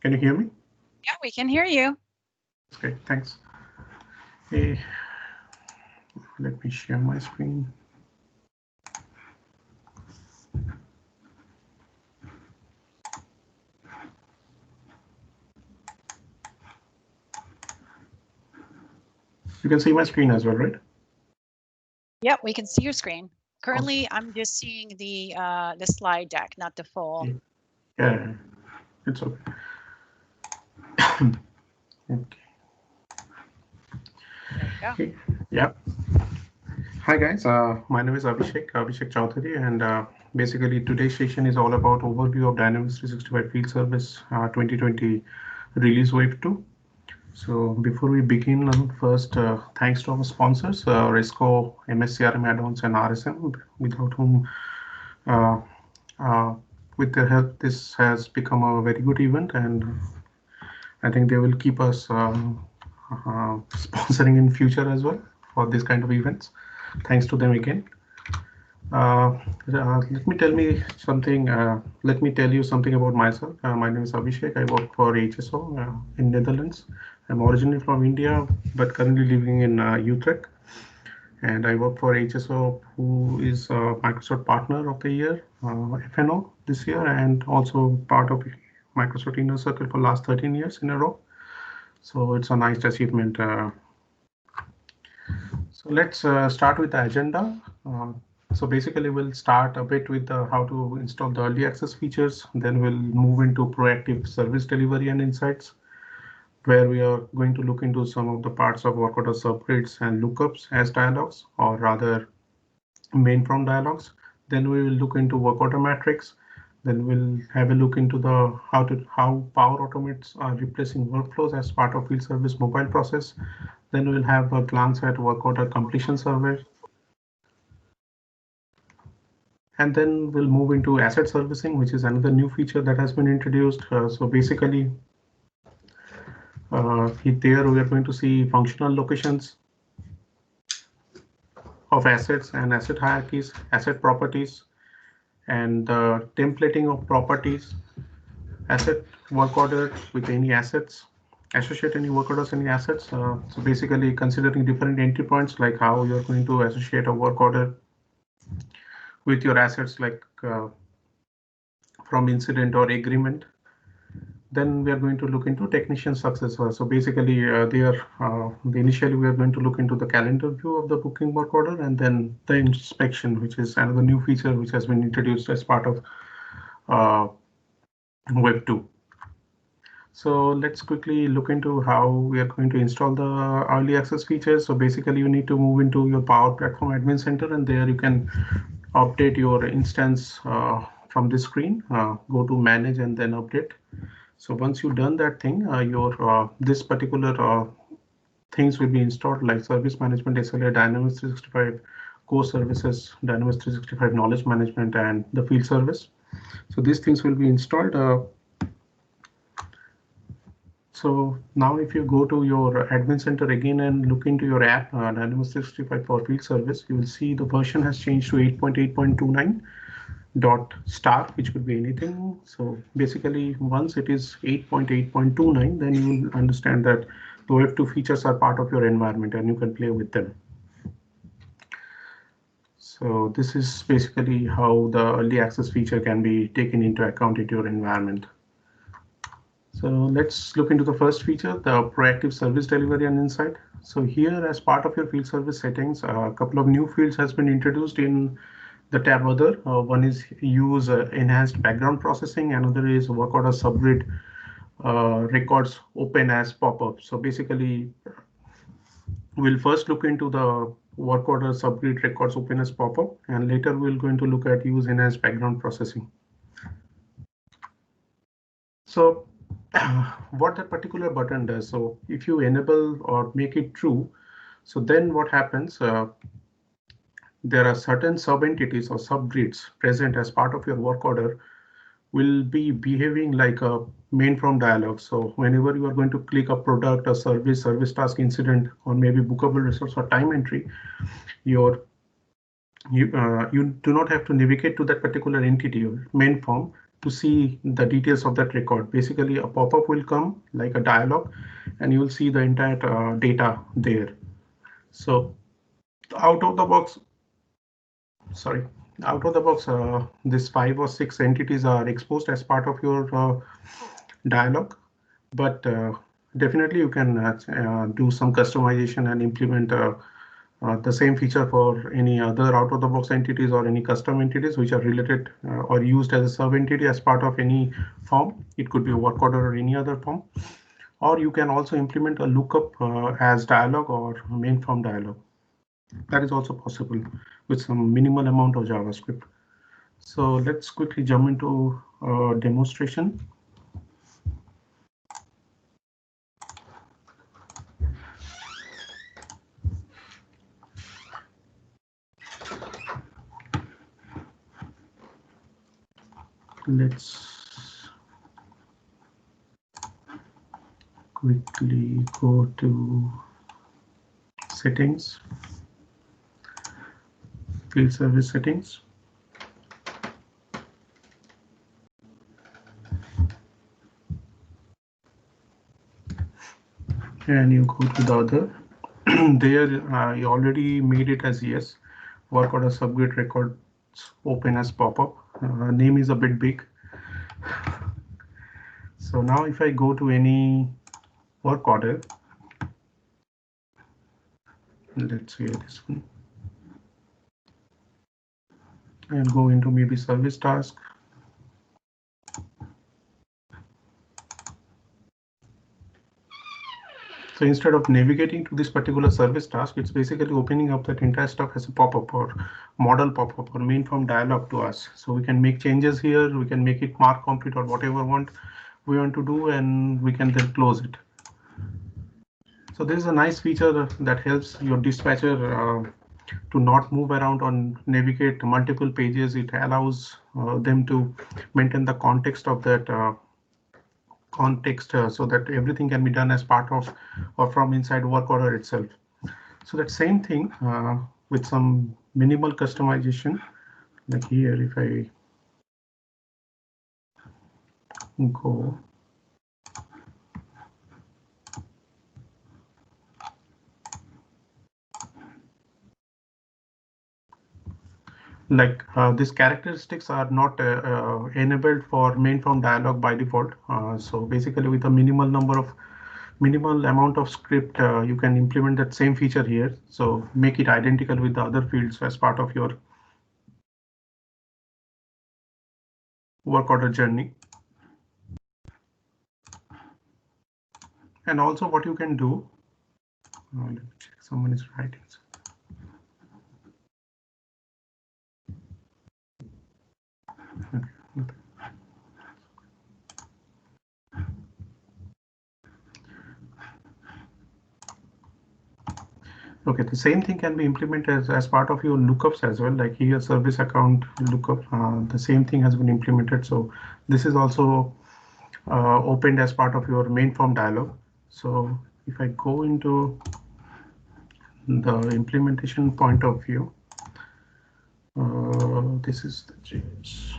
Can you hear me? Yeah, we can hear you. Okay, thanks. Hey, let me share my screen. You can see my screen as well, right? Yep, we can see your screen. Currently, I'm just seeing the slide deck, not the full. Yeah, it's okay. Okay. There we go. Okay. Yeah. Hi guys, my name is Abishek Choudhry, and basically today's session is all about overview of Dynamics 365 Field Service 2020 Release Wave 2. So before we begin, first thanks to our sponsors, Risco, MSCRM add-ons, and RSM, without whom uh, uh, with their help, this has become a very good event, and I think they will keep us sponsoring in future as well for this kind of events. Thanks to them again. Let me tell me something. Let me tell you something about myself. My name is Abhishek. I work for HSO in Netherlands. I'm originally from India, but currently living in Utrecht. And I work for HSO, who is Microsoft Partner of the Year, FNO this year, and also part of Microsoft Inner Circle for last 13 years in a row. So it's a nice achievement. So let's start with the agenda. So basically, we'll start a bit with how to install the early access features. Then we'll move into proactive service delivery and insights, where we are going to look into some of the parts of work order subgrids and lookups as dialogues, or rather main from dialogues. Then we will look into work order metrics. Then we'll have a look into the how Power Automates are replacing workflows as part of field service mobile process. Then we'll have a glance at work order completion survey. And then we'll move into asset servicing, which is another new feature that has been introduced. So basically, there we are going to see functional locations of assets and asset hierarchies, asset properties, and the templating of properties, asset work order with any assets, associate any work orders, any assets. So basically considering different entry points, like how you're going to associate a work order with your assets, like from incident or agreement. Then we are going to look into technician success. So basically initially we are going to look into the calendar view of the booking work order, and then the inspection, which is another new feature which has been introduced as part of Web 2. So let's quickly look into how we are going to install the early access features. So basically you need to move into your Power Platform Admin Center, and there you can update your instance from this screen. Go to manage and then update. So once you've done that thing, your this particular things will be installed, like service management, SLA, Dynamics 365 core services, Dynamics 365 knowledge management, and the field service. So these things will be installed. So now if you go to your admin center again and look into your app, Dynamics 365 for field service, you will see the version has changed to 8.8.29. .star, which could be anything. So basically, once it is 8.8.29, then you will understand that the Web2 features are part of your environment and you can play with them. So this is basically how the early access feature can be taken into account into your environment. So let's look into the first feature, the proactive service delivery and insight. So here, as part of your field service settings, a couple of new fields has been introduced in the tab other. One is use enhanced background processing. Another is work order subgrid records open as pop-up. So basically, we'll first look into the work order subgrid records open as pop-up, and later we're going to look at use enhanced background processing. So what that particular button does, so if you enable or make it true, so then what happens, there are certain sub-entities or subgrids present as part of your work order will be behaving like a main from dialog. So whenever you are going to click a product, a service task, incident, or maybe bookable resource or time entry, you do not have to navigate to that particular entity or main form. to see the details of that record. Basically, a pop-up will come like a dialog, and you will see the entire data there. So out of the box, sorry, out of the box, this 5 or 6 entities are exposed as part of your dialog, but definitely you can do some customization and implement the same feature for any other out of the box entities or any custom entities which are related or used as a sub entity as part of any form. It could be a work order or any other form, or you can also implement a lookup as dialog or main form dialog. That is also possible with some minimal amount of JavaScript. So let's quickly jump into demonstration. Let's quickly go to settings, field service settings. And you go to the other. There you already made it as yes. Work order subgrid records open as pop-up. Name is a bit big. So now if I go to any work order, let's say this one, and go into maybe service task. So instead of navigating to this particular service task, it's basically opening up that entire stuff as a pop-up or model pop-up or main form dialog to us. So we can make changes here, we can make it mark complete or whatever we want to do, and we can then close it. So this is a nice feature that helps your dispatcher to not move around or navigate multiple pages. It allows them to maintain the context of that so that everything can be done as part of or from inside work order itself. So that same thing with some minimal customization, like here, if I go like these characteristics are not enabled for main form dialog by default. So basically with a minimal amount of script, you can implement that same feature here. So make it identical with the other fields as part of your work order journey. And also what you can do, let me check, someone is writing. Okay. Okay, the same thing can be implemented as part of your lookups as well. Like here, service account lookup, the same thing has been implemented. So this is also opened as part of your main form dialog. So if I go into the implementation point of view, this is the change.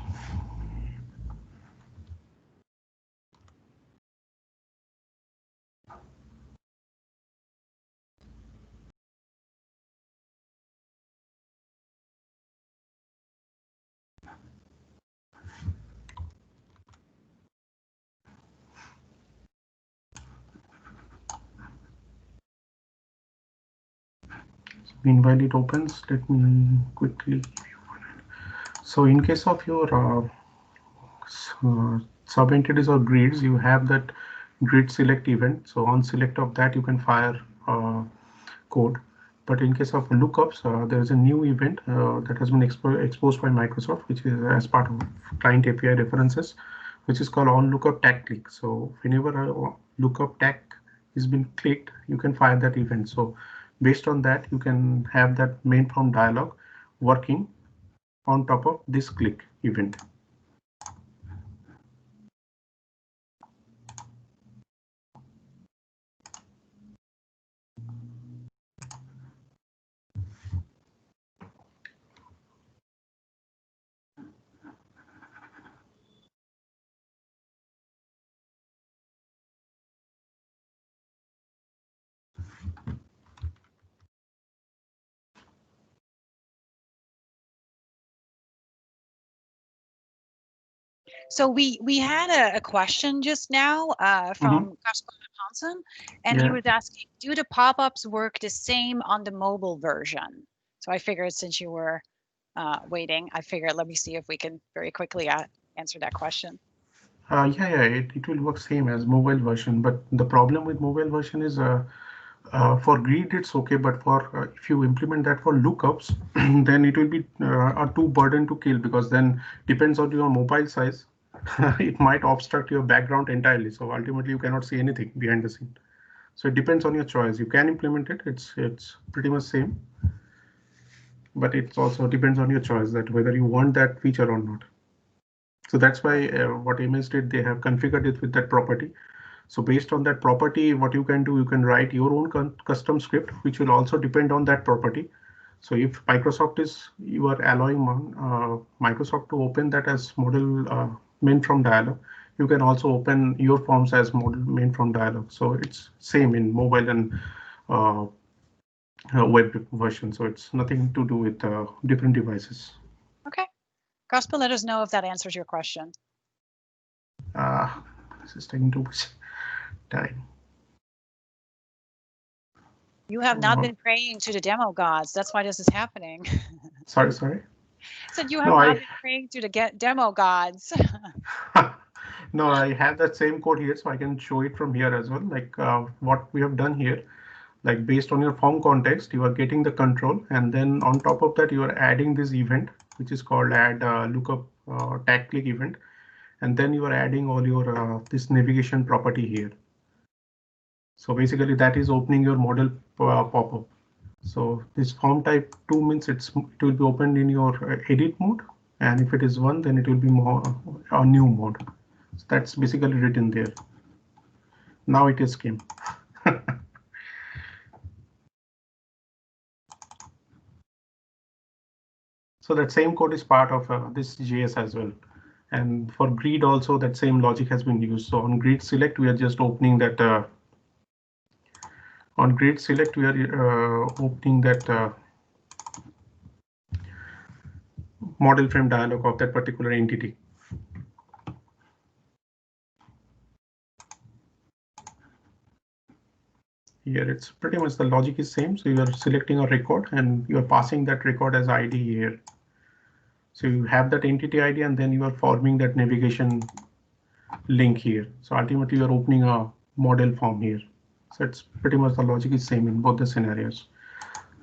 Meanwhile, it opens. Let me quickly. So in case of your sub entities or grids, you have that grid select event. So on select of that, you can fire code. But in case of lookups, there is a new event that has been exposed by Microsoft, which is as part of client API references, which is called on lookup tag click. So whenever a lookup tag has been clicked, you can fire that event. So based on that, you can have that main form dialog working on top of this click event. So we had a question just now from Kasper Hansen, and he Yeah. was asking, do the pop-ups work the same on the mobile version? So I figured since you were waiting, I figured let me see if we can very quickly answer that question. Yeah, it will work same as mobile version, but the problem with mobile version is for grid it's okay, but for if you implement that for lookups, then it will be a too burden to kill, because then depends on your mobile size. It might obstruct your background entirely. So ultimately you cannot see anything behind the scene. So it depends on your choice. You can implement it. It's pretty much same, but it also depends on your choice that whether you want that feature or not. So that's why what MS did, they have configured it with that property. So based on that property, what you can do, you can write your own custom script, which will also depend on that property. So if Microsoft is, you are allowing Microsoft to open that as model main from dialog, you can also open your forms as model main from dialog. So it's same in mobile and uh, web version. So it's nothing to do with different devices. Okay. Kasper, let us know if that answers your question. This is taking too much time. You have not been praying to the demo gods. That's why this is happening. Sorry. Said you have No, not been praying to the demo gods. no, I have that same code here, so I can show it from here as well. Like what we have done here, like based on your form context, you are getting the control, and then on top of that, you are adding this event, which is called add lookup tag click event, and then you are adding all your this navigation property here. So basically, that is opening your model pop-up. So this form type 2 means it will be opened in your edit mode, and if it is 1, then it will be more a new mode. So that's basically written there. Now it is came. So that same code is part of this JS as well. And for grid also, that same logic has been used. So on grid select, we are just opening that. On grid select, we are opening that model frame dialog of that particular entity. Here it's pretty much the logic is same. So you are selecting a record and you are passing that record as ID here. So you have that entity ID and then you are forming that navigation link here. So ultimately you're opening a model form here. So it's pretty much the logic is same in both the scenarios.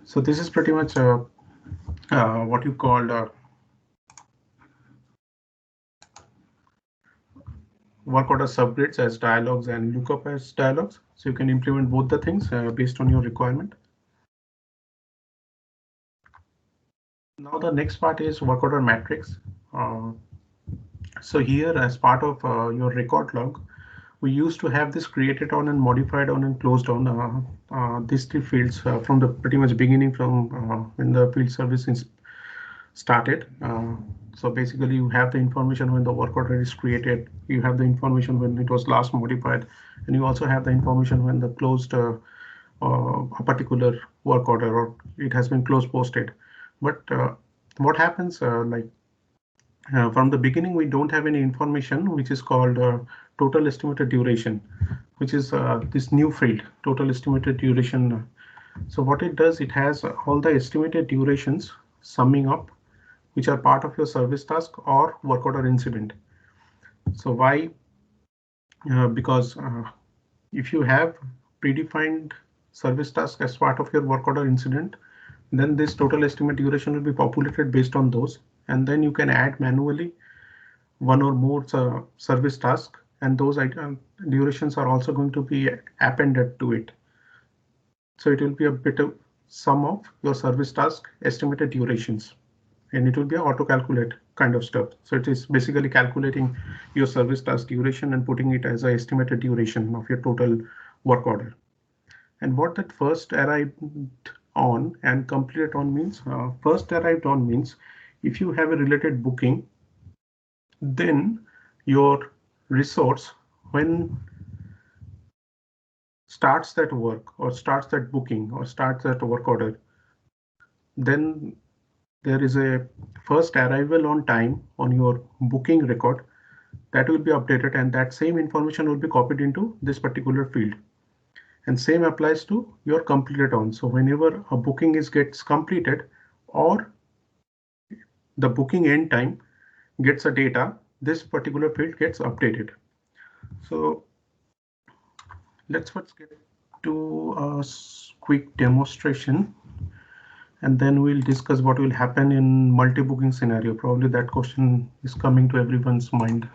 So this is pretty much what you call work order subgrids as dialogues and lookup as dialogues. So you can implement both the things based on your requirement. Now the next part is work order matrix. So here as part of your record log, we used to have this created on and modified on and closed on these three fields from the pretty much beginning from when the field service is started. So basically you have the information when the work order is created, you have the information when it was last modified, and you also have the information when the closed a particular work order or it has been closed posted. But what happens from the beginning, we don't have any information, which is called total estimated duration, which is this new field, total estimated duration. So what it does, it has all the estimated durations summing up, which are part of your service task or work order incident. So why? Because if you have predefined service task as part of your work order incident, then this total estimate duration will be populated based on those, and then you can add manually one or more service task, and those durations are also going to be appended to it. So it will be a bit of sum of your service task estimated durations, and it will be auto calculate kind of stuff. So it is basically calculating your service task duration and putting it as an estimated duration of your total work order. And what that first arrived on and completed on means, first arrived on means if you have a related booking, then your resource, when starts that work or starts that booking or starts that work order, then there is a first arrival on time on your booking record, that will be updated, and that same information will be copied into this particular field. And same applies to your completed on. So whenever a booking gets completed or the booking end time gets a data, this particular field gets updated. So let's first get to a quick demonstration, and then we'll discuss what will happen in multi-booking scenario. Probably that question is coming to everyone's mind.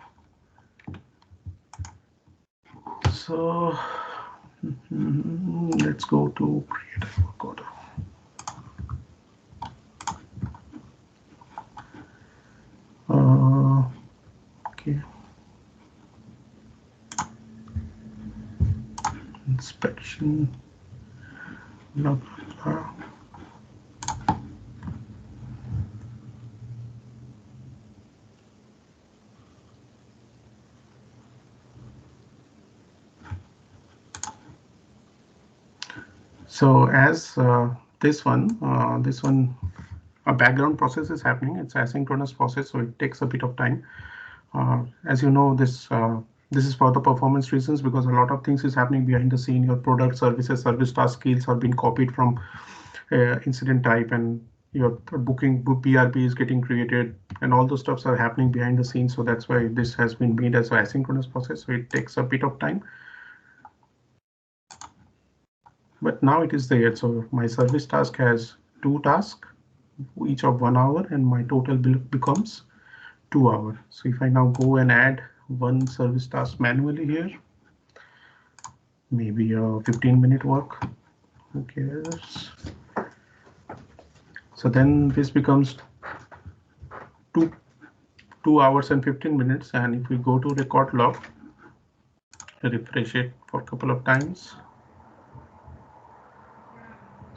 So let's go to create a work order. Okay. Inspection. Blah, blah, blah. So as this one, a background process is happening. It's asynchronous process, so it takes a bit of time. As you know, this is for the performance reasons, because a lot of things is happening behind the scene. Your product, services, service task skills are being copied from incident type, and your booking BRB is getting created, and all those stuffs are happening behind the scenes. So that's why this has been made as an asynchronous process. So it takes a bit of time. But now it is there. So my service task has 2 tasks, each of 1 hour, and my total bill becomes 2 hours. So if I now go and add one service task manually here, maybe a 15-minute work, who cares? So then this becomes 2 hours and 15 minutes. And if we go to record log, refresh it for a couple of times,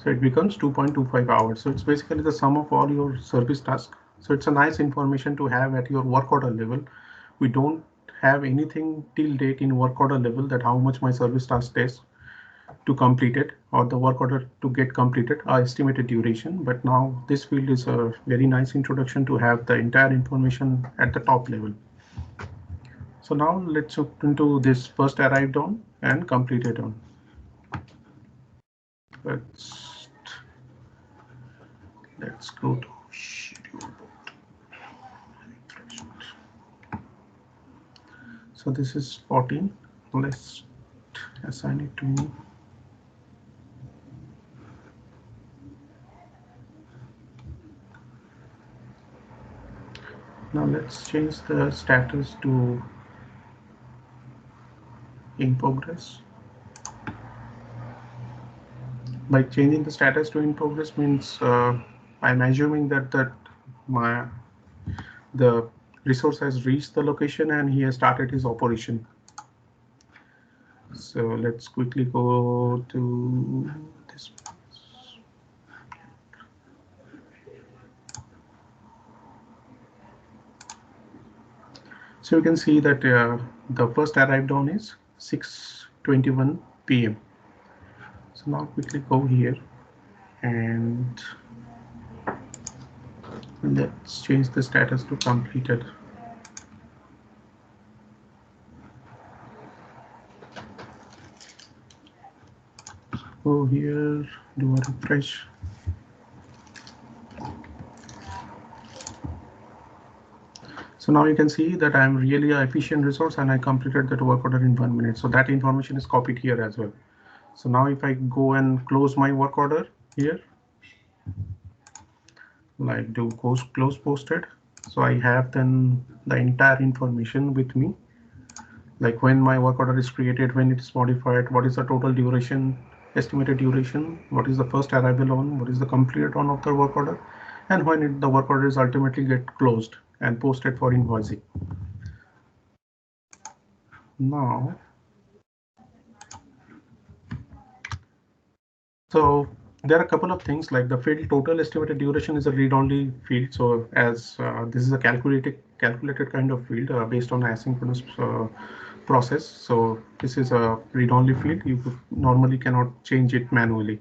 so it becomes 2.25 hours. So it's basically the sum of all your service tasks. So it's a nice information to have at your work order level. We don't have anything till date in work order level that how much my service task takes to complete it, or the work order to get completed, estimated duration. But now this field is a very nice introduction to have the entire information at the top level. So now let's look into this first arrived on and completed on. Let's go to schedule board. So this is 14. Let's assign it to me. Now let's change the status to in progress. By changing the status to in progress means I'm assuming that the resource has reached the location and he has started his operation. So let's quickly go to this. So you can see that the first arrived on is 6:21 p.m. So now quickly go here and let's change the status to completed. Go here, do a refresh. So now you can see that I'm really an efficient resource and I completed that work order in 1 minute. So that information is copied here as well. So now if I go and close my work order here, like do close posted. So I have then the entire information with me, like when my work order is created, when it is modified, what is the total duration, estimated duration, what is the first arrival on, what is the completed on of the work order, and when the work order is ultimately get closed and posted for invoicing. Now, so there are a couple of things, like the field total estimated duration is a read-only field. So as this is a calculated kind of field based on asynchronous process. So this is a read-only field. You normally cannot change it manually.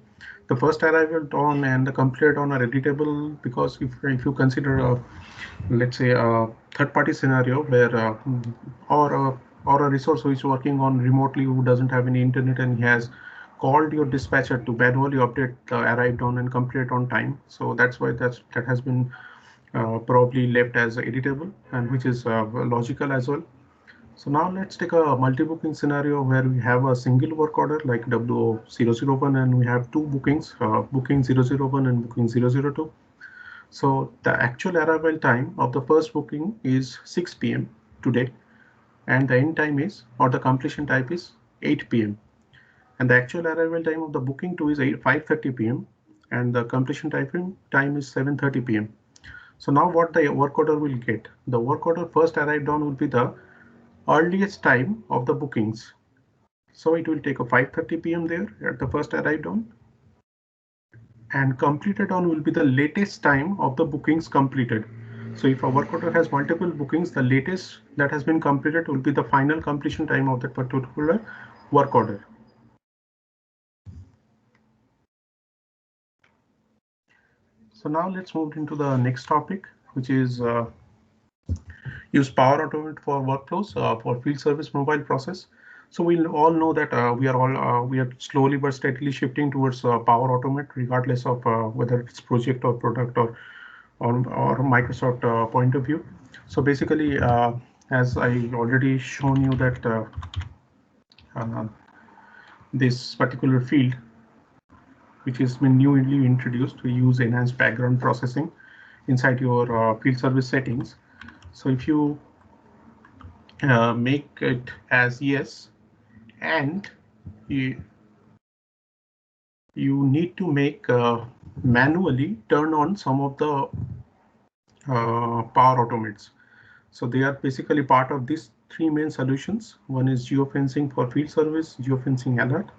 The first arrival on and the completed on are editable, because if you consider let's say third-party scenario where or a resource who is working on remotely who doesn't have any internet and he has called your dispatcher to manually update the arrived on and complete on time. So that's why that has been probably left as editable, and which is logical as well. So now let's take a multi-booking scenario where we have a single work order like W001 and we have two bookings, booking 001 and booking 002. So the actual arrival time of the first booking is 6 p.m. today, and the end time is, or the completion type is 8 p.m. And the actual arrival time of the booking 2 is 5:30 p.m. and the completion time is 7:30 p.m. So now what the work order will get? The work order first arrived on will be the earliest time of the bookings. So it will take a 5:30 p.m. there at the first arrived on, and completed on will be the latest time of the bookings completed. So if a work order has multiple bookings, the latest that has been completed will be the final completion time of that particular work order. So now let's move into the next topic, which is use Power Automate for workflows for field service mobile process. So we all know that we are slowly but steadily shifting towards Power Automate, regardless of whether it's project or product or Microsoft point of view. So basically, as I already shown you that this particular field, which has been newly introduced, to use enhanced background processing inside your field service settings. So if you make it as yes, and you need to make manually turn on some of the Power Automates. So they are basically part of these three main solutions. One is geofencing for field service, geofencing alert.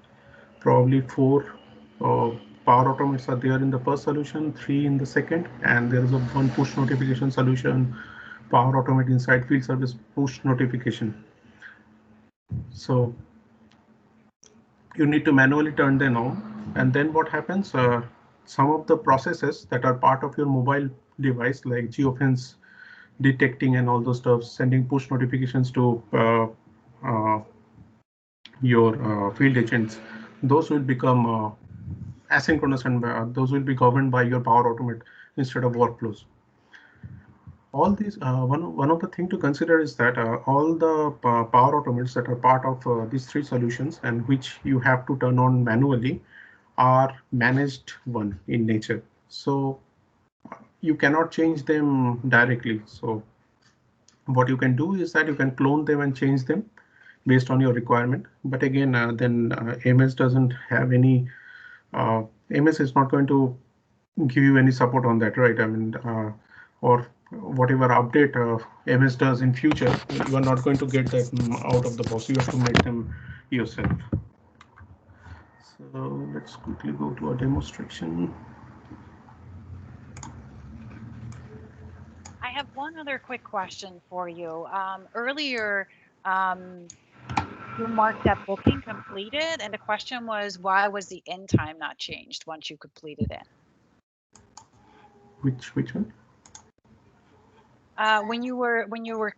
Probably four Power Automates are there in the first solution, three in the second, and there is a one push notification solution, Power Automate inside field service push notification. So you need to manually turn them on, and then what happens? Some of the processes that are part of your mobile device, like geofence detecting and all those stuff, sending push notifications to your field agents, those will become asynchronous, and those will be governed by your Power Automate instead of workflows. All these one of the thing to consider is that all the Power Automates that are part of these three solutions and which you have to turn on manually are managed one in nature. So you cannot change them directly. So what you can do is that you can clone them and change them based on your requirement. But again, MS doesn't have any, MS is not going to give you any support on that, right? I mean, or whatever update MS does in future, you are not going to get that out of the box. You have to make them yourself. So let's quickly go to a demonstration. I have one other quick question for you. Earlier, you marked that booking completed, and the question was, why was the end time not changed once you completed it? Which one? When you were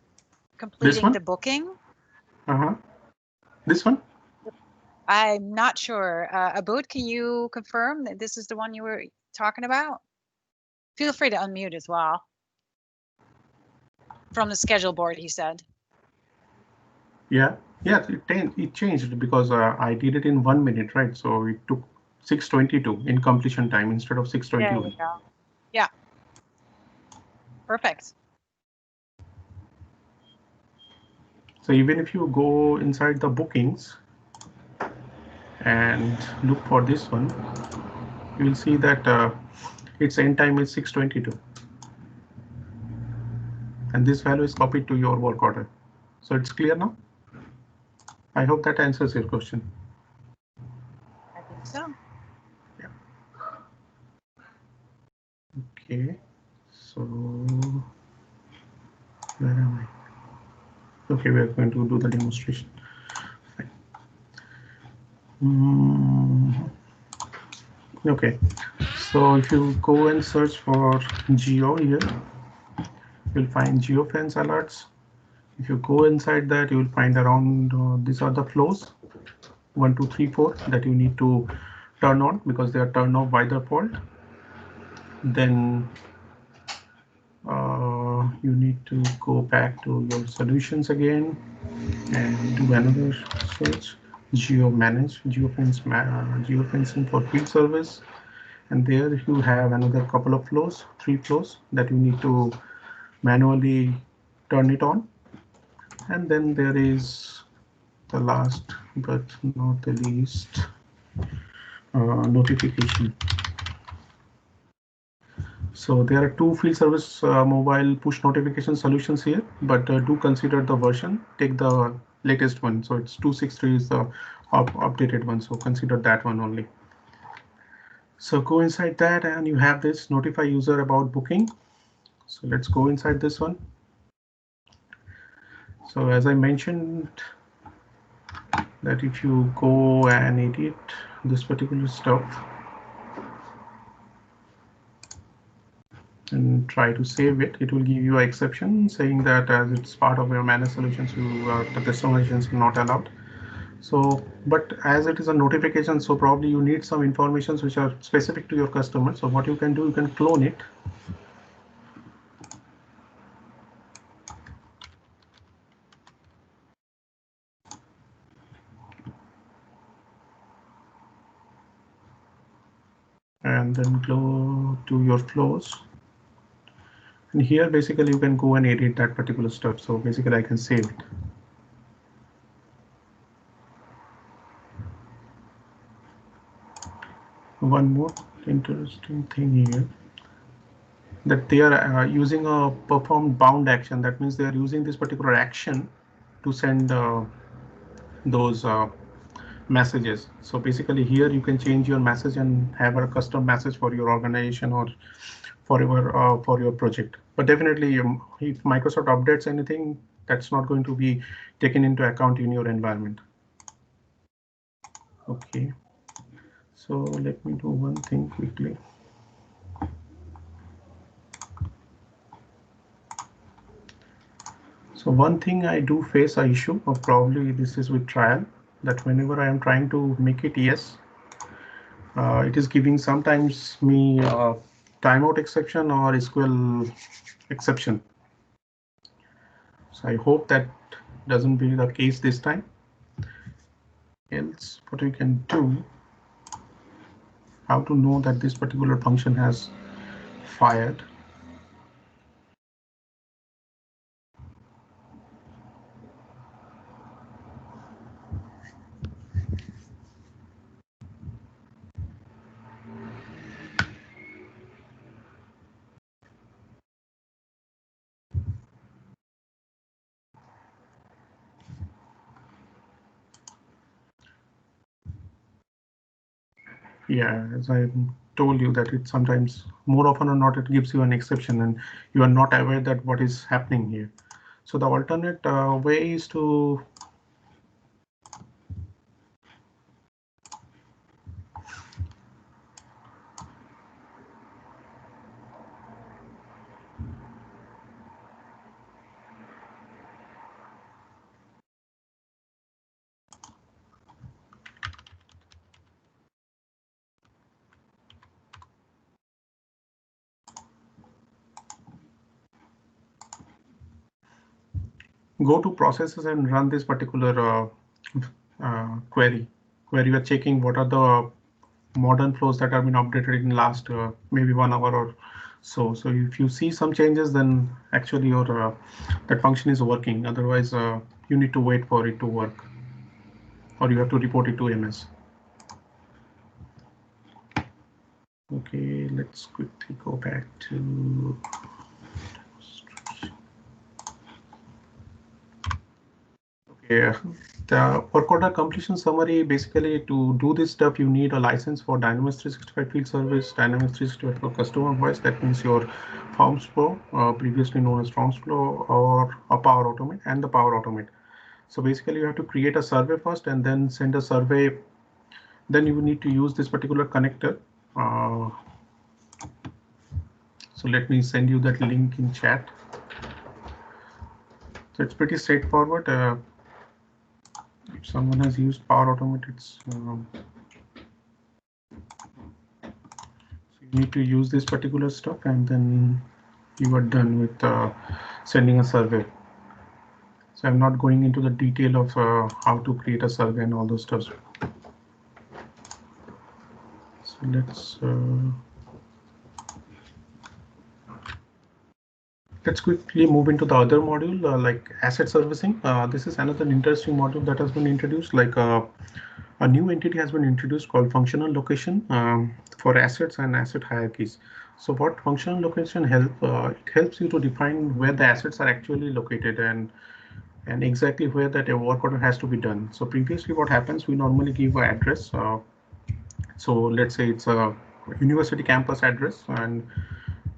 completing the booking. This one? I'm not sure. Abud, can you confirm that this is the one you were talking about? Feel free to unmute as well. From the schedule board, he said. Yeah, it changed because I did it in 1 minute, right? So it took 6:22 in completion time instead of 6:21. There you go. Yeah. Perfect. So even if you go inside the bookings and look for this one, you will see that its end time is 6:22. And this value is copied to your work order. So it's clear now? I hope that answers your question. I think so. Yeah. Okay. So where am I? Okay, we are going to do the demonstration. Okay, so if you go and search for geo here, you'll find geofence alerts. If you go inside that, you will find around these are the flows 1, 2, 3, 4 that you need to turn on because they are turned off by default. Then you need to go back to your solutions again and do another search. Geofencing for field service, and there you have another couple of flows, 3 flows that you need to manually turn it on. And then there is the last but not the least, notification. So there are 2 field service mobile push notification solutions here, but do consider the version. Take the latest one. So it's 263 is the updated one. So consider that one only. So go inside that and you have this notify user about booking. So let's go inside this one. So as I mentioned, that if you go and edit this particular stuff and try to save it, it will give you an exception saying that as it's part of your managed solutions, the customizations are not allowed. So, but as it is a notification, so probably you need some informations which are specific to your customer. So what you can do, you can clone it. And then go to your flows. And here basically you can go and edit that particular stuff. So basically I can save it. One more interesting thing here, that they are using a performed bound action. That means they are using this particular action to send those messages. So basically here you can change your message and have a custom message for your organization or for your project. But definitely if Microsoft updates anything, that's not going to be taken into account in your environment. Okay, so let me do one thing quickly. So one thing I do face an issue, or probably this is with trial, that whenever I am trying to make it yes, it is giving sometimes me timeout exception or SQL exception. So I hope that doesn't be the case this time. Else, what we can do, how to know that this particular function has fired. Yeah, as I told you that it sometimes, more often or not, it gives you an exception and you are not aware that what is happening here. So the alternate way is to go to processes and run this particular query, where you are checking what are the modern flows that have been updated in last maybe 1 hour or so. So if you see some changes, then actually your that function is working. Otherwise, you need to wait for it to work, or you have to report it to MS. Okay, let's quickly go back to okay. The work order completion summary, basically to do this stuff, you need a license for Dynamics 365 Field Service, Dynamics 365 for Customer Voice. That means your Forms Flow, previously known as Forms Flow, or a Power Automate and the Power Automate. So basically you have to create a survey first and then send a survey. Then you need to use this particular connector. So let me send you that link in chat. So it's pretty straightforward. If someone has used Power Automate, so you need to use this particular stuff, and then you are done with sending a survey. So I'm not going into the detail of how to create a survey and all those stuff. So let's quickly move into the other module, like asset servicing. This is another interesting module that has been introduced. Like a new entity has been introduced called functional location for assets and asset hierarchies. So what functional location it helps you to define where the assets are actually located and exactly where that work order has to be done. So previously what happens, we normally give an address. So let's say it's a university campus address, and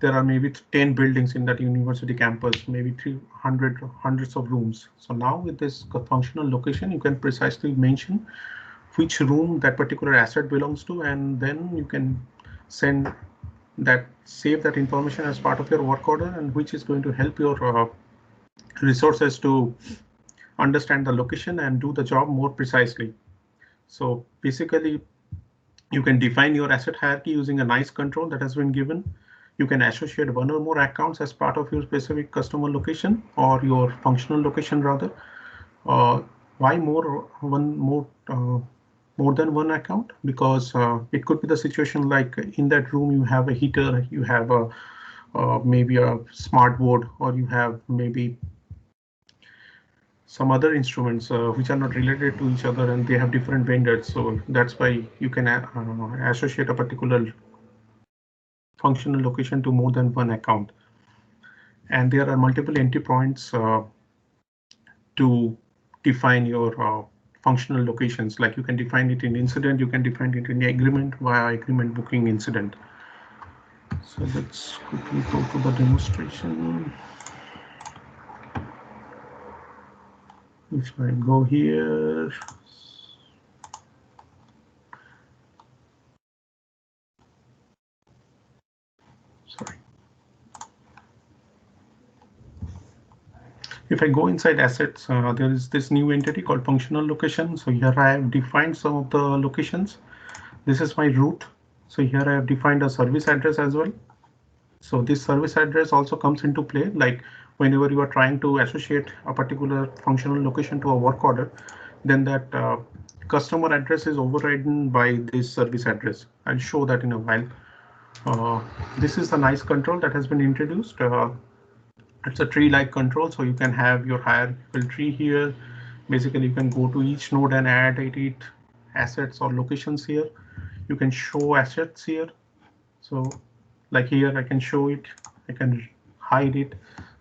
there are maybe 10 buildings in that university campus, maybe 300 hundreds of rooms. So now with this functional location, you can precisely mention which room that particular asset belongs to, and then you can save that information as part of your work order, and which is going to help your resources to understand the location and do the job more precisely. So basically, you can define your asset hierarchy using a nice control that has been given. You can associate one or more accounts as part of your specific customer location or your functional location rather. Why more than one account? Because it could be the situation like in that room you have a heater, you have maybe a smart board, or you have maybe some other instruments which are not related to each other and they have different vendors. So that's why you can associate a particular functional location to more than one account. And there are multiple entry points to define your functional locations. Like you can define it in incident, you can define it in the agreement via agreement booking incident. So let's quickly go to the demonstration. If I go here, sorry. If I go inside assets, there is this new entity called functional location. So here I have defined some of the locations. This is my route. So here I have defined a service address as well. So this service address also comes into play, like whenever you are trying to associate a particular functional location to a work order, then that customer address is overridden by this service address. I'll show that in a while. This is a nice control that has been introduced. It's a tree-like control, so you can have your hierarchical tree here. Basically, you can go to each node and edit assets or locations here. You can show assets here. So like here, I can show it, I can hide it.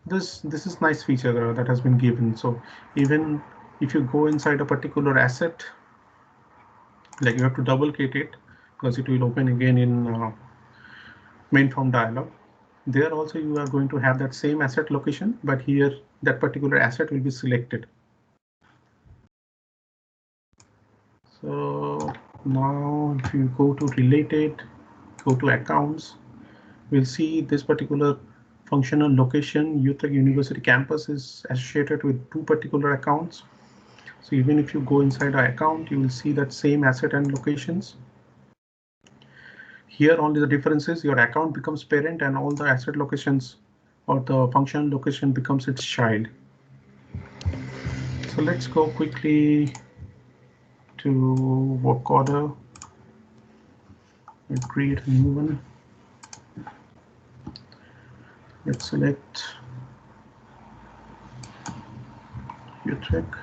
This is nice feature that has been given. So even if you go inside a particular asset, like you have to double click it because it will open again in main form dialog. There also you are going to have that same asset location, but here that particular asset will be selected. So now if you go to related, go to accounts, we'll see this particular functional location, Utrecht University campus, is associated with two particular accounts. So even if you go inside our account, you will see that same asset and locations. Here only the difference is your account becomes parent and all the asset locations or the functional location becomes its child. So let's go quickly to work order and create a new one. Let's select Utrecht.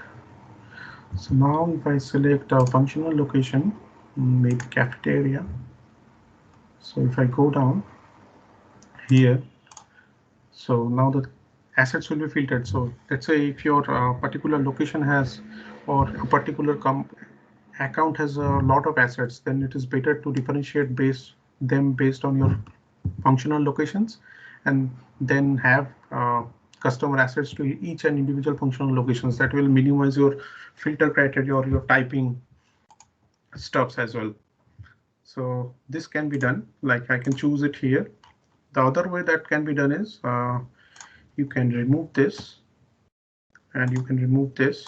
So now if I select a functional location, maybe cafeteria. So if I go down here, so now the assets will be filtered. So let's say if your particular location has or a particular account has a lot of assets, then it is better to differentiate them based on your functional locations and then have customer assets to each and individual functional locations. That will minimize your filter criteria or your typing stuffs as well. So this can be done, like I can choose it here. The other way that can be done is you can remove this and you can remove this.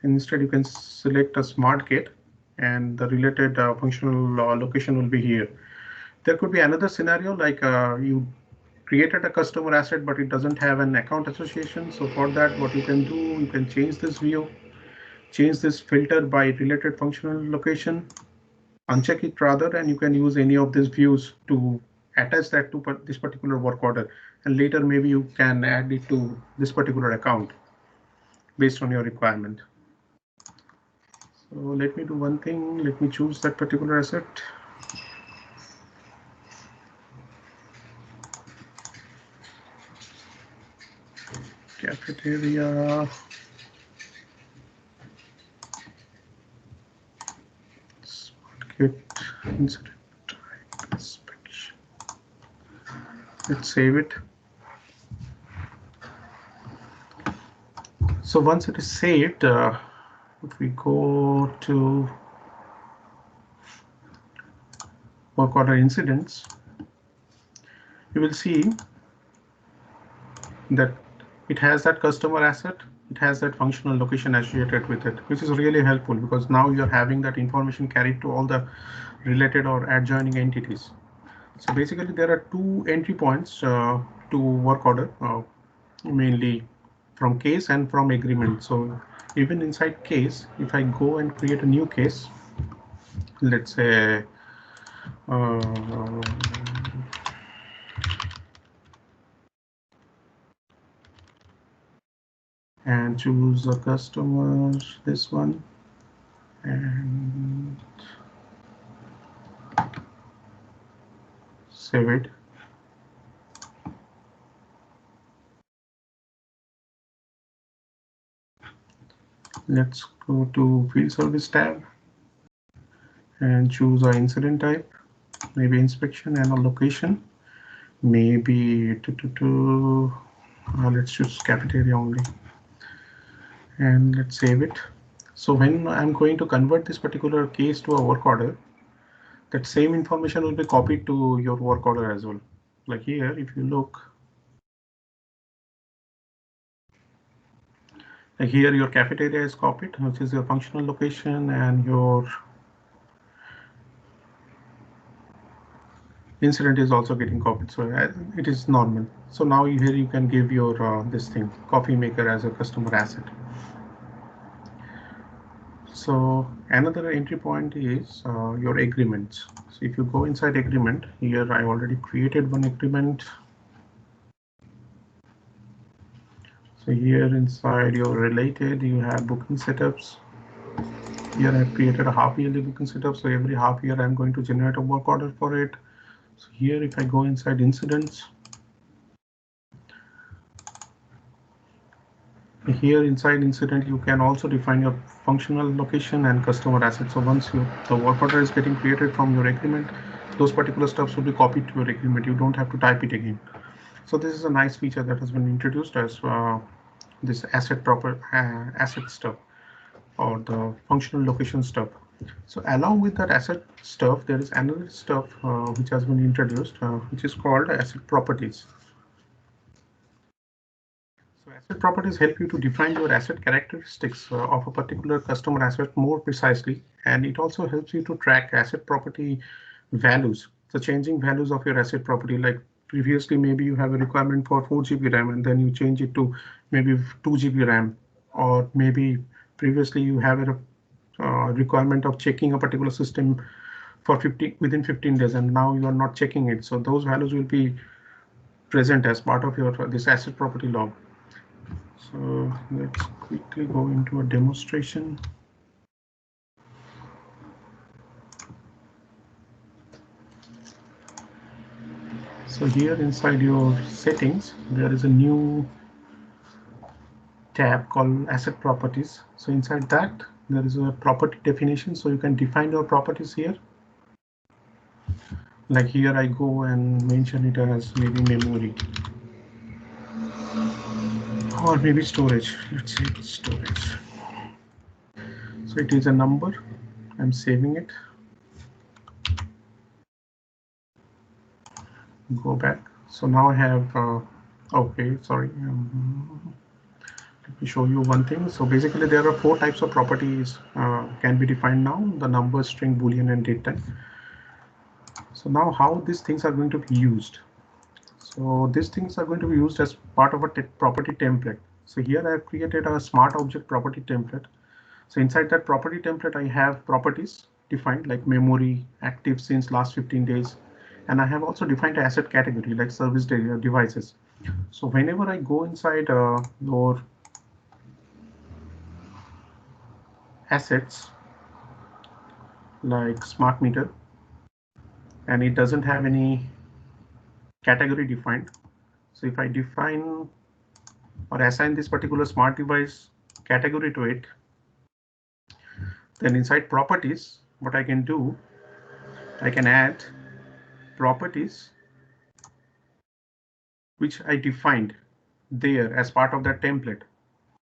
Instead, you can select a smart gate, and the related functional location will be here. There could be another scenario like you created a customer asset, but it doesn't have an account association. So for that, what you can do, you can change this view, change this filter by related functional location, uncheck it rather, and you can use any of these views to attach that to this particular work order. And later, maybe you can add it to this particular account based on your requirement. So let me do one thing. Let me choose that particular asset. Cafeteria. Get incident type inspection. Let's save it. So once it is saved, if we go to work order incidents, you will see that it has that customer asset, it has that functional location associated with it, which is really helpful because now you're having that information carried to all the related or adjoining entities. So basically there are two entry points to work order, mainly from case and from agreement. So even inside case, if I go and create a new case, let's say and choose a customer, this one, and save it. Let's go to field service tab and choose our incident type, maybe inspection, and a location, maybe let's choose cafeteria only, and let's save it. So when I'm going to convert this particular case to a work order, that same information will be copied to your work order as well. Like here, if you look, like here your cafeteria is copied, which is your functional location, and your incident is also getting copied. So it is normal. So now here you can give your this thing, coffee maker, as a customer asset. So another entry point is your agreements. So if you go inside agreement, here I already created one agreement. So here inside your related, you have booking setups. Here I've created a half yearly booking setup. So every half year I'm going to generate a work order for it. So here if I go inside incidents, here inside incident, you can also define your functional location and customer asset. So once the work order is getting created from your agreement, those particular stuffs will be copied to your agreement. You don't have to type it again. So this is a nice feature that has been introduced as this asset stuff or the functional location stuff. So along with that asset stuff, there is another stuff which has been introduced, which is called asset properties. So asset properties help you to define your asset characteristics of a particular customer asset more precisely, and it also helps you to track asset property values, the changing values of your asset property. Like previously, maybe you have a requirement for 4 GB RAM and then you change it to maybe 2 GB RAM, or maybe previously you have a requirement of checking a particular system for within 15 days, and now you are not checking it. So those values will be present as part of your this asset property log. So let's quickly go into a demonstration. So here inside your settings, there is a new tab called asset properties. So inside that, there is a property definition. So you can define your properties here. Like here, I go and mention it as maybe memory or maybe storage. Let's say storage. So it is a number. I'm saving it. Go back. So now I have, okay, sorry. Let me show you one thing. So basically there are 4 types of properties can be defined now: the number, string, boolean, and date type. So now how these things are going to be used. So these things are going to be used as part of a property template. So here I have created a smart object property template. So inside that property template, I have properties defined like memory, active since last 15 days. And I have also defined an asset category like service devices. So whenever I go inside your assets like smart meter, and it doesn't have any category defined. So if I define or assign this particular smart device category to it, then inside properties, what I can do, I can add properties which I defined there as part of that template.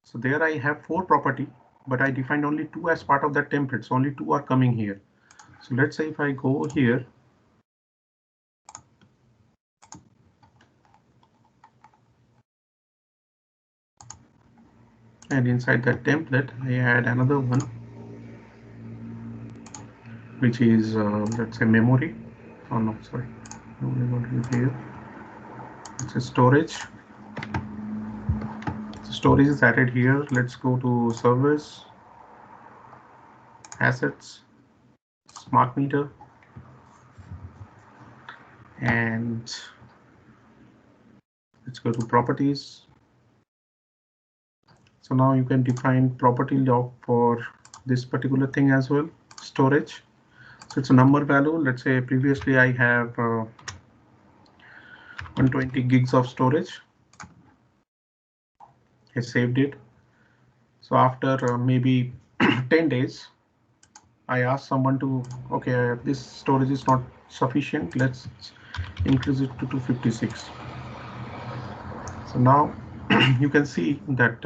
So there I have 4 property, but I defined only 2 as part of that template. So only 2 are coming here. So let's say if I go here, and inside that template, I add another one, which is let's say memory. Oh no, sorry, memory is here. It's a storage. So storage is added here. Let's go to servers, assets, smart meter, and let's go to properties. So now you can define property log for this particular thing as well. Storage. So it's a number value. Let's say previously I have 120 gigs of storage. I saved it. So after maybe 10 days, I asked someone to, okay, this storage is not sufficient. Let's increase it to 256. So now you can see that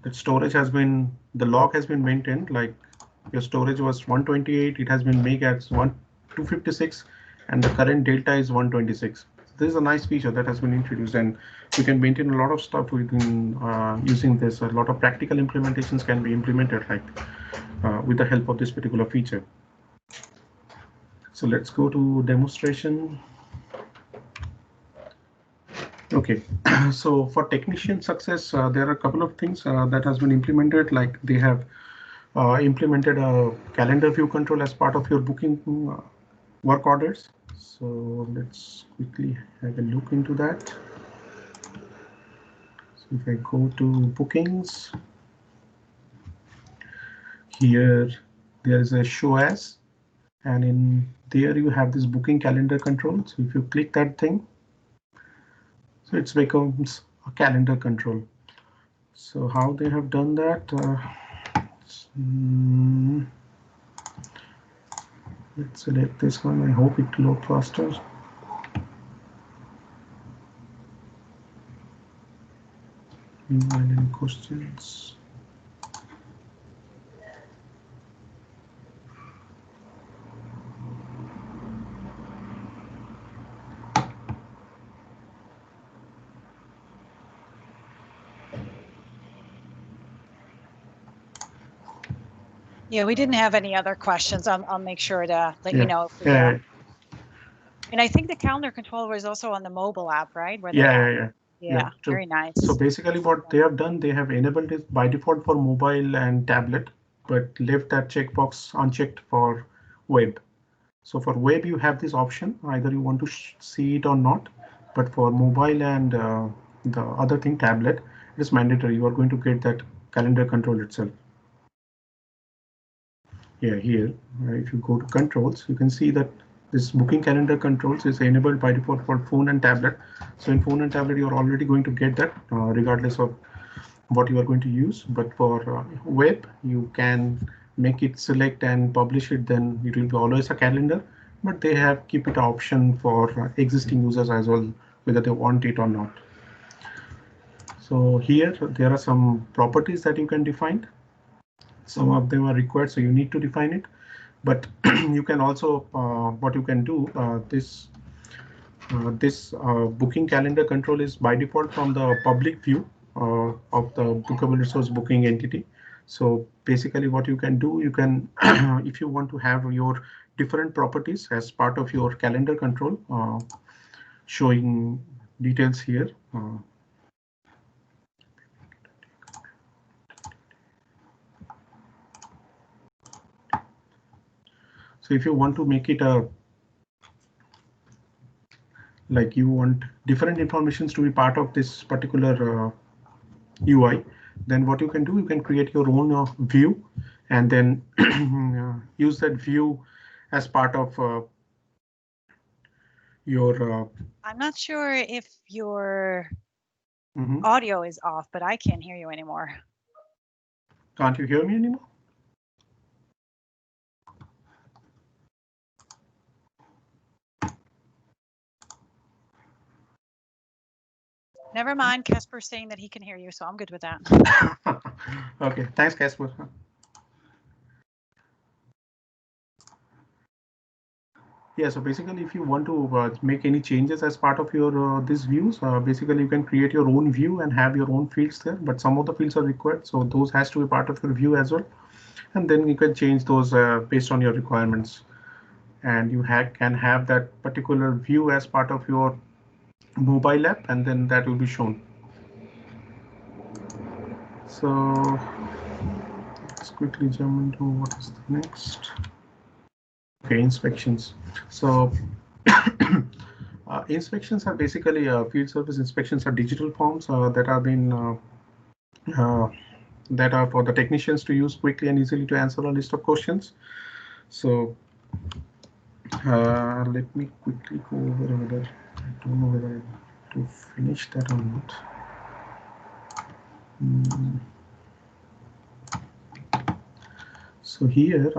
that storage has been, the log has been maintained. Like your storage was 128, it has been made as 256, and the current delta is 126. This is a nice feature that has been introduced, and you can maintain a lot of stuff within using this. A lot of practical implementations can be implemented like with the help of this particular feature. So let's go to demonstration. Okay, so for technician success, there are a couple of things that has been implemented. Like they have implemented a calendar view control as part of your booking work orders. So let's quickly have a look into that. So if I go to bookings, here there is a show as, and in there you have this booking calendar control. So if you click that thing, so it becomes a calendar control. So how they have done that? Let's select this one. I hope it loads faster. Meanwhile, any questions? Yeah, we didn't have any other questions. I'll make sure to let you know if we do. And I think the calendar controller is also on the mobile app, right? Where yeah, very nice. So basically what they have done, they have enabled it by default for mobile and tablet, but left that checkbox unchecked for web. So for web, you have this option, either you want to see it or not, but for mobile and the other thing, tablet, it is mandatory. You are going to get that calendar control itself. Yeah, here, if you go to controls, you can see that this booking calendar controls is enabled by default for phone and tablet. So in phone and tablet, you're already going to get that regardless of what you are going to use. But for web, you can make it select and publish it, then it will be always a calendar, but they have keep it option for existing users as well, whether they want it or not. So here there are some properties that you can define. Some of them are required, so you need to define it. But you can also, what you can do, this booking calendar control is by default from the public view of the bookable resource booking entity. So basically what you can do, you can, if you want to have your different properties as part of your calendar control, showing details here. So if you want to make it a, like you want different informations to be part of this particular UI, then what you can do, you can create your own view and then use that view as part of your. I'm not sure if your audio is off, but I can't hear you anymore. Can't you hear me anymore? Never mind, Casper's saying that he can hear you, so I'm good with that. Okay, thanks, Casper. Yeah, so basically, if you want to make any changes as part of your these views, basically you can create your own view and have your own fields there. But some of the fields are required, so those has to be part of your view as well. And then you can change those based on your requirements. And you can have that particular view as part of your mobile app, and then that will be shown. So let's quickly jump into what is the next. Okay, inspections. So inspections are basically field service inspections are digital forms that have been that are for the technicians to use quickly and easily to answer a list of questions. So let me quickly go over whether I don't know whether I have to finish that or not. So here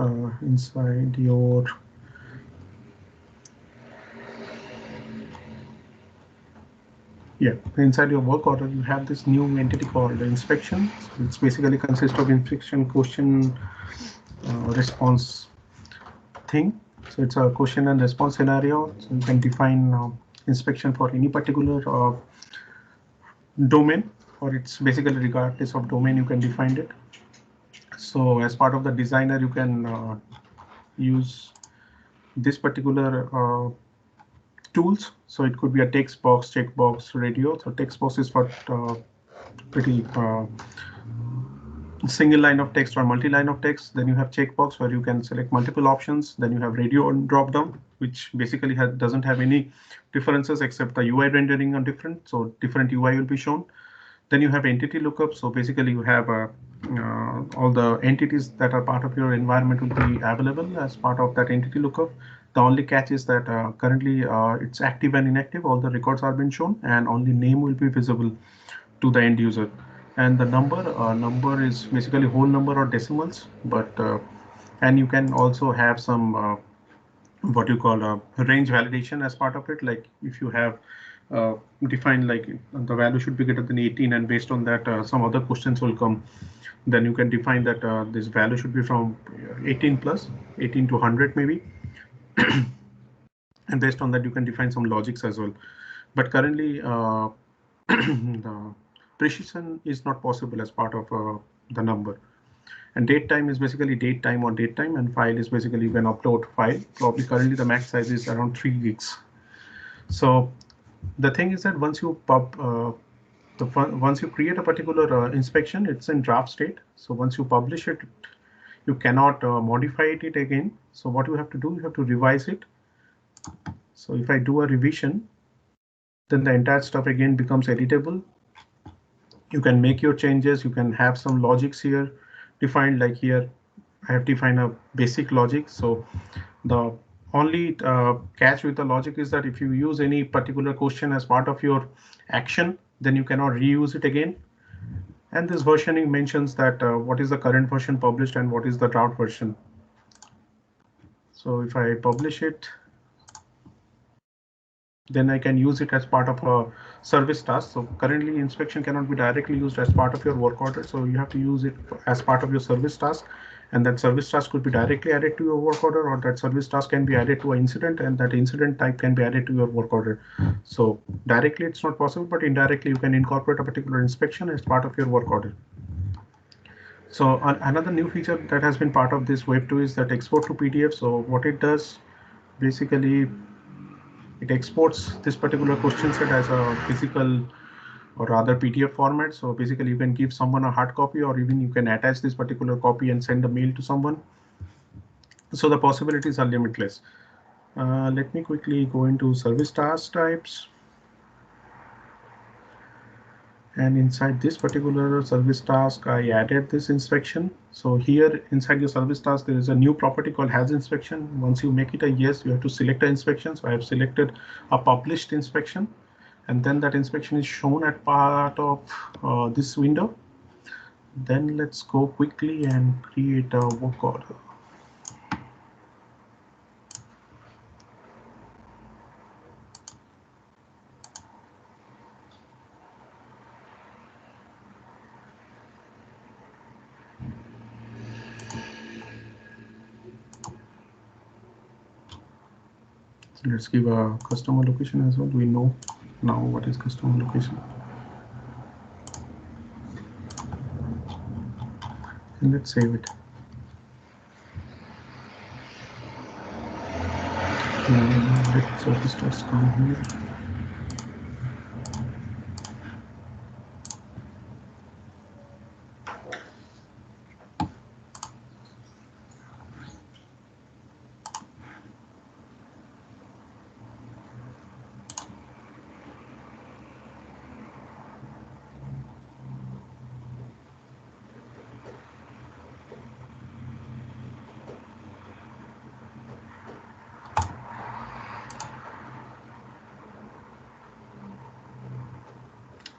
inside your inside your work order, you have this new entity called inspection. So it's basically consists of inspection question response thing. So it's a question and response scenario. So you can define inspection for any particular domain, or it's basically regardless of domain, you can define it. So as part of the designer, you can use this particular tools. So it could be a text box, checkbox, radio. So text box is for pretty single line of text or multi-line of text. Then you have checkbox where you can select multiple options. Then you have radio and drop down, which basically doesn't have any differences except the UI rendering are different. So different UI will be shown. Then you have entity lookup. So basically you have all the entities that are part of your environment will be available as part of that entity lookup. The only catch is that currently it's active and inactive. All the records are being shown and only name will be visible to the end user. And the number is basically whole number or decimals, but and you can also have some what you call a range validation as part of it. Like if you have defined like the value should be greater than 18, and based on that some other questions will come, then you can define that this value should be from 18 plus 18 to 100 maybe. And based on that you can define some logics as well. But currently the precision is not possible as part of the number. And date time is basically date time or date time, and file is basically you can upload file. Probably currently the max size is around 3 gigs. So the thing is that once you once you create a particular inspection, it's in draft state. So once you publish it, you cannot modify it again. So what you have to do, you have to revise it. So if I do a revision, then the entire stuff again becomes editable. You can make your changes. You can have some logics here defined, like here I have defined a basic logic. So the only catch with the logic is that if you use any particular question as part of your action, then you cannot reuse it again. And this versioning mentions that what is the current version published and what is the draft version. So if I publish it, then I can use it as part of a service task. So currently inspection cannot be directly used as part of your work order. So you have to use it as part of your service task. and that service task could be directly added to your work order, or that service task can be added to an incident, and that incident type can be added to your work order. So directly it's not possible, but indirectly you can incorporate a particular inspection as part of your work order. So another new feature that has been part of this Web 2 is that export to PDF. So what it does, basically, it exports this particular question set as a physical or rather PDF format. So basically you can give someone a hard copy, or even you can attach this particular copy and send a mail to someone. So the possibilities are limitless. Let me quickly go into service task types. And inside this particular service task, I added this inspection. So here inside your service task, there is a new property called has inspection. Once you make it a yes, you have to select an inspection. So I have selected a published inspection, and then that inspection is shown at part of this window. Then let's go quickly and create a work order. So let's give a customer location as well. We know now what is customer location. And let's save it. Let service task come here.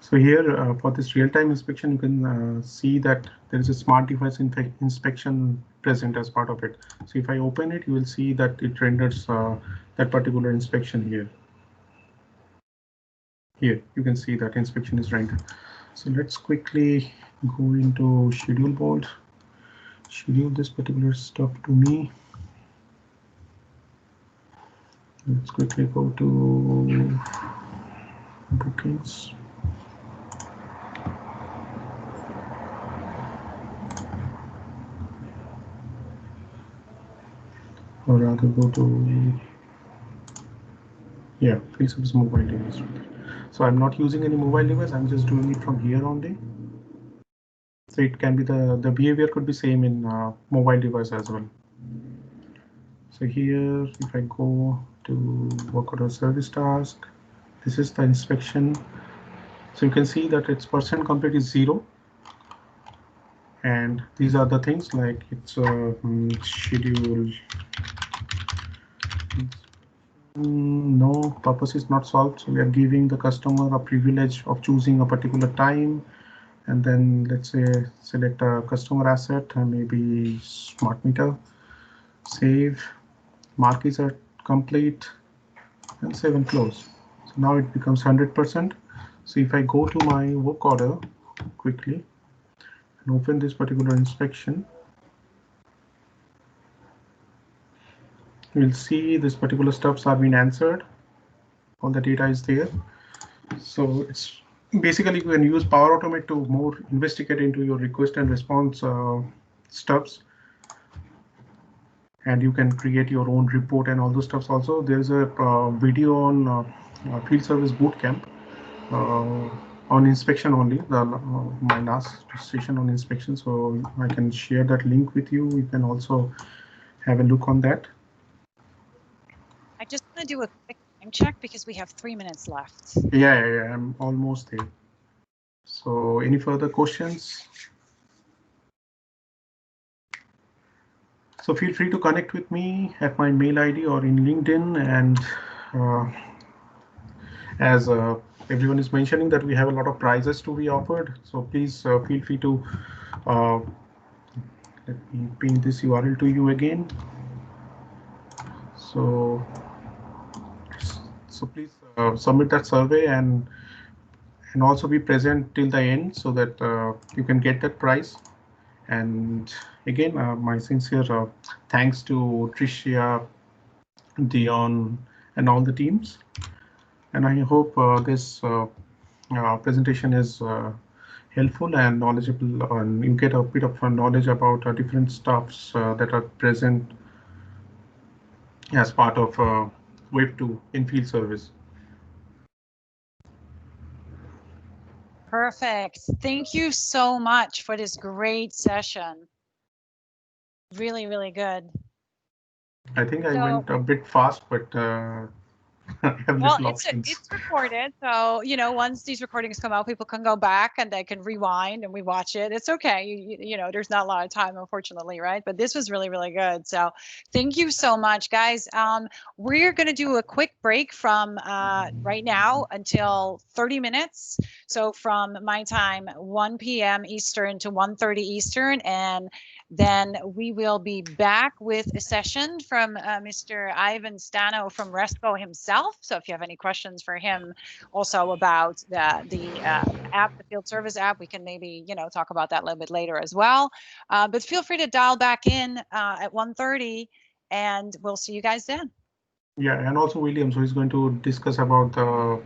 So here for this real-time inspection, you can see that there is a smart device inspection present as part of it. So if I open it, you will see that it renders that particular inspection here. Here you can see that inspection is rendered. So let's quickly go into schedule board, schedule this particular stuff to me. Let's quickly go to bookings. Or rather go to, yeah, field service mobile device. So I'm not using any mobile device, I'm just doing it from here only. So it can be the behavior could be same in mobile device as well. So here, if I go to work order service task, this is the inspection. So you can see that its percent complete is 0. And these are the things like it's schedule. No, purpose is not solved. So we are giving the customer a privilege of choosing a particular time. And then let's say select a customer asset and maybe smart meter, save, markings are complete, and save and close. So now it becomes 100%. So if I go to my work order quickly and open this particular inspection, you'll see this particular stuffs are being answered. All the data is there. So it's basically you can use Power Automate to more investigate into your request and response stubs, and you can create your own report and all those stuffs. Also, there's a video on field service bootcamp on inspection only. My last session on inspection, so I can share that link with you. You can also have a look on that. I just want to do a quick time check because we have 3 minutes left. Yeah, I'm almost there. So any further questions? So feel free to connect with me at my mail ID or in LinkedIn. And as everyone is mentioning that we have a lot of prizes to be offered. So please feel free to let me pin this URL to you again. So please submit that survey and also be present till the end so that you can get that prize. And again, my sincere thanks to Tricia, Dion, and all the teams. And I hope this presentation is helpful and knowledgeable, and you get a bit of knowledge about different stuffs that are present as part of Wave 2 in field service. Perfect. Thank you so much for this great session. Really, really good. I think I So, went a bit fast, but I have well, little options. it's recorded, so once these recordings come out, people can go back and they can rewind and we watch it. It's okay. There's not a lot of time, unfortunately, right? But this was really, really good. So thank you so much, guys. We're going to do a quick break from right now until 30 minutes. So from my time, 1 p.m. Eastern to 1:30 Eastern, and then we will be back with a session from Mr. Ivan Stano from Resco himself. So if you have any questions for him also about the app, the field service app, we can maybe, talk about that a little bit later as well. But feel free to dial back in at 1:30 and we'll see you guys then. Yeah, and also William, so he's going to discuss about the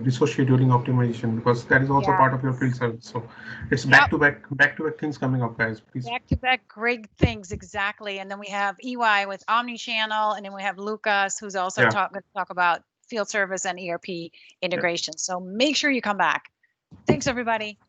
resource scheduling optimization, because that is also part of your field service. So it's back to back things coming up, guys. Please. Back to back great things, exactly. And then we have EY with Omni-channel, and then we have Lucas, who's also going to talk about field service and ERP integration. So make sure you come back. Thanks, everybody.